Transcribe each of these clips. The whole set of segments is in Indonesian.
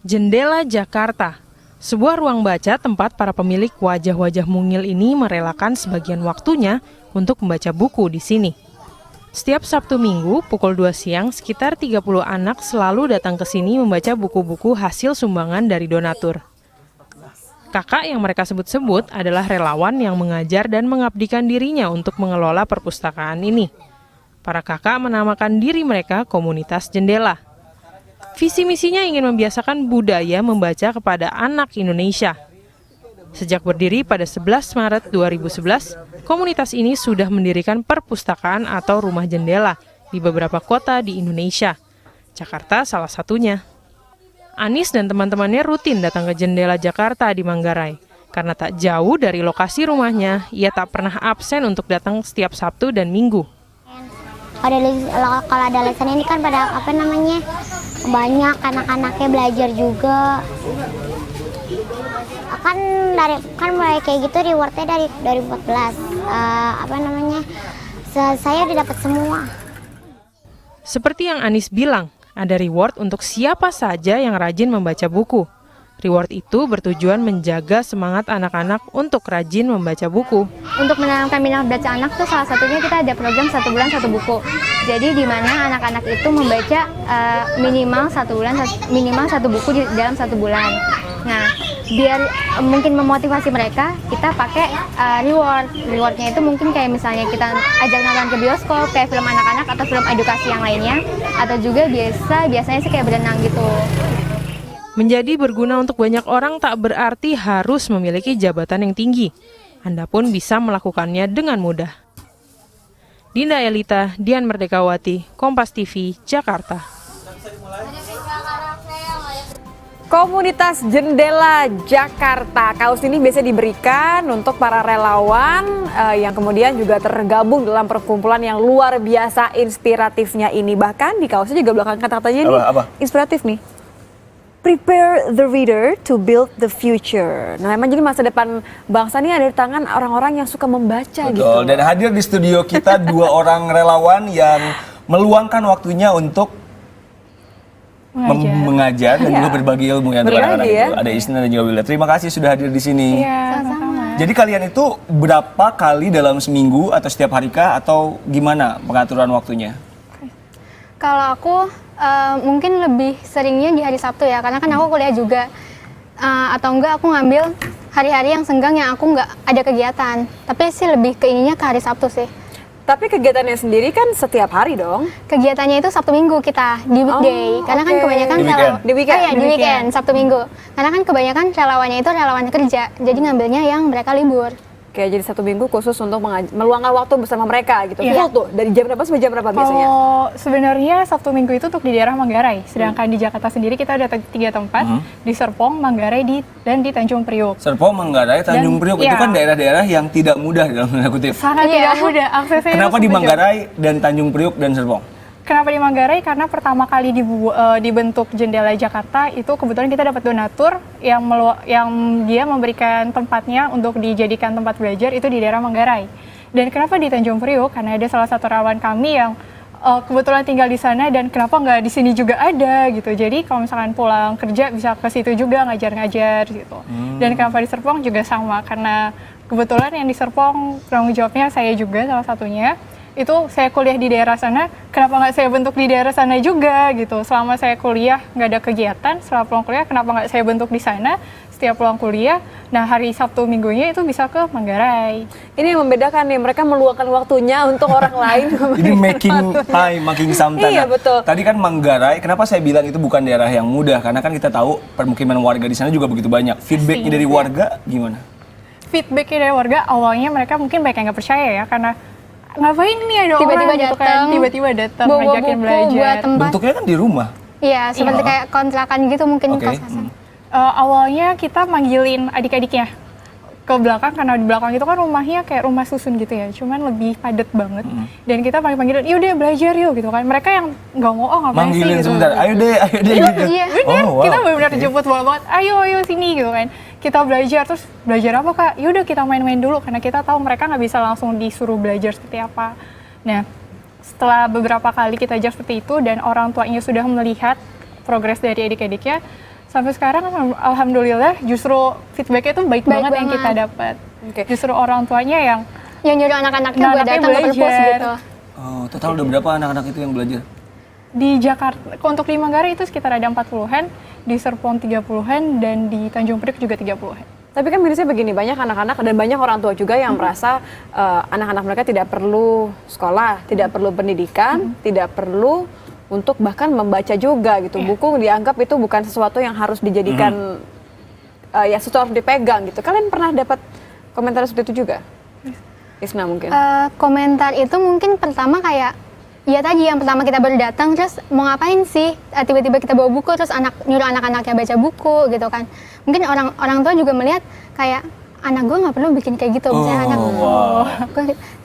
Jendela Jakarta, sebuah ruang baca tempat para pemilik wajah-wajah mungil ini merelakan sebagian waktunya untuk membaca buku di sini. Setiap Sabtu Minggu pukul 2 siang, sekitar 30 anak selalu datang ke sini membaca buku-buku hasil sumbangan dari donatur. Kakak yang mereka sebut-sebut adalah relawan yang mengajar dan mengabdikan dirinya untuk mengelola perpustakaan ini. Para kakak menamakan diri mereka Komunitas Jendela. Visi misinya ingin membiasakan budaya membaca kepada anak Indonesia. Sejak berdiri pada 11 Maret 2011, komunitas ini sudah mendirikan perpustakaan atau rumah jendela di beberapa kota di Indonesia. Jakarta salah satunya. Anis dan teman-temannya rutin datang ke Jendela Jakarta di Manggarai. Karena tak jauh dari lokasi rumahnya, ia tak pernah absen untuk datang setiap Sabtu dan Minggu. Kalau ada lesson ini kan pada banyak anak-anaknya belajar juga. Kan mulai kayak gitu rewardnya dari 2014. Saya udah dapat semua. Seperti yang Anis bilang, ada reward untuk siapa saja yang rajin membaca buku. Reward itu bertujuan menjaga semangat anak-anak untuk rajin membaca buku. Untuk menanamkan minat baca anak tuh salah satunya kita ada program 1 bulan 1 buku. Jadi di mana anak-anak itu membaca minimal 1 buku dalam 1 bulan. Nah, biar mungkin memotivasi mereka, kita pakai reward. Rewardnya itu mungkin kayak misalnya kita ajak nonton ke bioskop, kayak film anak-anak atau film edukasi yang lainnya, atau juga biasanya sih kayak berenang gitu. Menjadi berguna untuk banyak orang tak berarti harus memiliki jabatan yang tinggi. Anda pun bisa melakukannya dengan mudah. Dinda Elita, Dian Merdekawati, Kompas TV, Jakarta. Komunitas Jendela Jakarta. Kaos ini biasanya diberikan untuk para relawan yang kemudian juga tergabung dalam perkumpulan yang luar biasa inspiratifnya ini. Bahkan di kaosnya juga belakang kata-katanya ini inspiratif nih. Prepare the reader to build the future. Nah, memang jadi masa depan bangsa ini ada di tangan orang-orang yang suka membaca. Betul. Gitu. Dan hadir di studio kita 2 orang relawan yang meluangkan waktunya untuk mengajar dan juga berbagi ilmu ya untuk anak-anak itu. Ada Isna dan juga Wilda. Terima kasih sudah hadir di sini. Iya, sama-sama. Jadi kalian itu berapa kali dalam seminggu atau setiap hari kah atau gimana pengaturan waktunya? Kalau aku mungkin lebih seringnya di hari Sabtu ya, karena kan aku kuliah juga. Atau enggak aku ngambil hari-hari yang senggang yang aku nggak ada kegiatan. Tapi sih lebih keinginnya ke hari Sabtu sih. Tapi kegiatannya sendiri kan setiap hari dong? Kegiatannya itu Sabtu Minggu kita, di weekday. Karena kan kebanyakan Di weekend, Sabtu Minggu. Karena kan kebanyakan relawannya itu relawan kerja, jadi ngambilnya yang mereka libur. Oke, jadi 1 minggu khusus untuk meluangkan waktu bersama mereka gitu. Full tuh, dari jam berapa sampai jam berapa biasanya? Kalau sebenarnya Sabtu Minggu itu untuk di daerah Manggarai. Sedangkan di Jakarta sendiri kita ada 3 tempat, di Serpong, Manggarai, dan di Tanjung Priok. Serpong, Manggarai, Tanjung Priok itu kan daerah-daerah yang tidak mudah dalam tanda kutip. Sangat tidak mudah aksesnya. Kenapa di Manggarai dan Tanjung Priok dan Serpong? Kenapa di Manggarai? Karena pertama kali dibentuk Jendela Jakarta itu kebetulan kita dapat donatur yang dia memberikan tempatnya untuk dijadikan tempat belajar itu di daerah Manggarai. Dan kenapa di Tanjung Priok? Karena ada salah satu relawan kami yang kebetulan tinggal di sana dan kenapa nggak di sini juga ada gitu. Jadi kalau misalkan pulang kerja bisa ke situ juga ngajar-ngajar gitu. Dan kenapa di Serpong juga sama karena kebetulan yang di Serpong tanggung jawabnya saya juga salah satunya. Itu saya kuliah di daerah sana, kenapa nggak saya bentuk di daerah sana juga gitu. Selama saya kuliah nggak ada kegiatan, setelah pulang kuliah kenapa nggak saya bentuk di sana setiap pulang kuliah. Nah hari Sabtu Minggunya itu bisa ke Manggarai. Ini yang membedakan nih, mereka meluangkan waktunya untuk orang lain. Jadi making time, making something. Iya, betul. Tadi kan Manggarai, kenapa saya bilang itu bukan daerah yang mudah? Karena kan kita tahu permukiman warga di sana juga begitu banyak. Feedbacknya dari warga gimana? Feedbacknya dari warga awalnya mereka mungkin banyak yang nggak percaya ya karena ngapain nih ada Tiba-tiba orang gitu kan, tiba-tiba datang ngajakin belajar. Bentuknya kan di rumah. Iya, seperti kayak kontrakan gitu mungkin kos-kosan. Awalnya kita manggilin adik-adiknya ke belakang karena di belakang itu kan rumahnya kayak rumah susun gitu ya, cuman lebih padat banget. Dan kita panggil-panggilin, yaudah belajar yuk gitu kan. Mereka yang nggak mau, ngapain manggilin sih gitu. Sebentar, ayo deh gitu. Iya, bener. Kita benar-benar dijemput bola-bola, ayo sini gitu kan. Kita belajar, terus belajar apa kak? Yaudah kita main-main dulu karena kita tahu mereka nggak bisa langsung disuruh belajar seperti apa. Nah, setelah beberapa kali kita ajar seperti itu dan orang tuanya sudah melihat progres dari adik-adiknya, Sampai sekarang alhamdulillah justru feedbacknya itu baik banget yang kita dapat. Oke. Justru orang tuanya yang nyuruh anak-anaknya buat anaknya datang ke perpus belajar. gitu. Oh, total udah berapa anak-anak itu yang belajar? Di Jakarta, untuk di Manggarai itu sekitar ada 40-an, di Serpong 30-an, dan di Tanjung Priok juga 30-an. Tapi kan mirisnya begini, banyak anak-anak dan banyak orang tua juga yang merasa anak-anak mereka tidak perlu sekolah, tidak perlu pendidikan, tidak perlu untuk bahkan membaca juga gitu. Buku dianggap itu bukan sesuatu yang harus dijadikan ya sesuatu harus dipegang gitu. Kalian pernah dapat komentar seperti itu juga? Isna mungkin. Komentar itu mungkin pertama kayak ya tadi yang pertama kita baru datang terus mau ngapain sih tiba-tiba kita bawa buku terus nyuruh anak-anaknya baca buku gitu kan. Mungkin orang tua juga melihat kayak anak gue nggak perlu bikin kayak gitu misalnya anak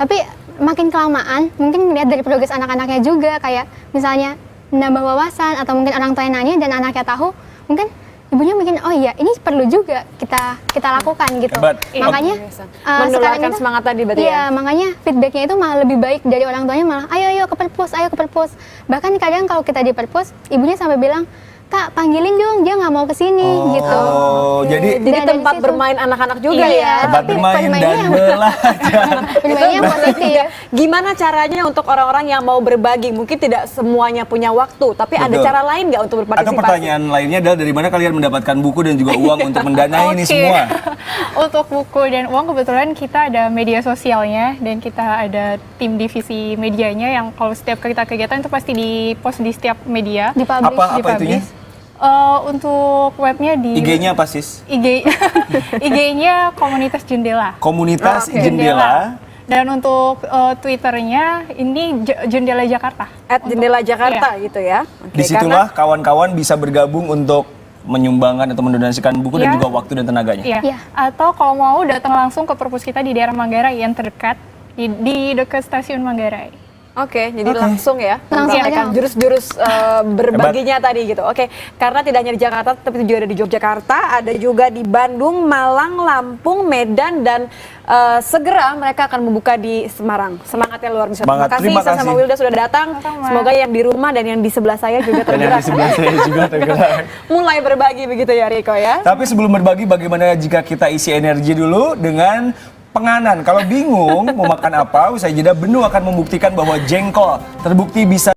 tapi makin kelamaan mungkin lihat dari progres anak-anaknya juga kayak misalnya menambah wawasan atau mungkin orang tua yang nanya dan anaknya tahu mungkin ibunya mikir oh iya ini perlu juga kita lakukan gitu. Hebat. Makanya sekarang menularkan itu semangat tadi berarti iya, ya. makanya feedbacknya itu malah lebih baik dari orang tuanya malah ayo ke perpus, ayo ke perpus. Bahkan kadang kalau kita di perpus ibunya sampai bilang Kak panggilin dong dia nggak mau kesini gitu. Oh, jadi Jadi dari tempat situ. bermain anak-anak juga Iya, ya. tempat tapi bermain dan permainnya- belajar. Bermainnya yang positif. Gimana caranya untuk orang-orang yang mau berbagi? Mungkin tidak semuanya punya waktu, tapi ada Betul. cara lain nggak untuk Atau berpartisipasi? pertanyaan lainnya adalah dari mana kalian mendapatkan buku dan juga uang untuk mendanai ini Oke. semua? Untuk buku dan uang kebetulan kita ada media sosialnya dan kita ada tim divisi medianya yang kalau setiap kita kegiatan itu pasti di-post di setiap media. Dipublish. Apa itunya? Untuk webnya di IG-nya apa sis? IG-nya komunitas jendela. Komunitas Oke. Jendela. Dan untuk Twitternya ini Jendela Jakarta. @jendela Jakarta Iya. gitu ya. Oke, Disitulah kawan-kawan bisa bergabung untuk menyumbangkan atau mendonasikan buku dan Iya. juga waktu dan tenaganya. Iya. Iya. Atau kalau mau datang langsung ke perpus kita di daerah Manggarai yang terdekat di dekat stasiun Manggarai. Oke, jadi langsung ya Langsung mempraktekkan aja. jurus-jurus berbaginya tadi gitu. Oke, karena tidak hanya di Jakarta, tapi juga ada di Yogyakarta, ada juga di Bandung, Malang, Lampung, Medan, dan segera mereka akan membuka di Semarang. Semangatnya luar biasa. Semangat. Terima Terima kasih sama kasih. Wilda sudah datang. Sama-sama. Semoga yang di rumah dan yang di sebelah saya juga Dan yang tergerak. di sebelah saya juga tergerak. Mulai berbagi begitu ya Riko ya. Tapi sebelum berbagi, bagaimana jika kita isi energi dulu dengan penganan? Kalau bingung mau makan apa, usai jeda Benu akan membuktikan bahwa jengkol terbukti bisa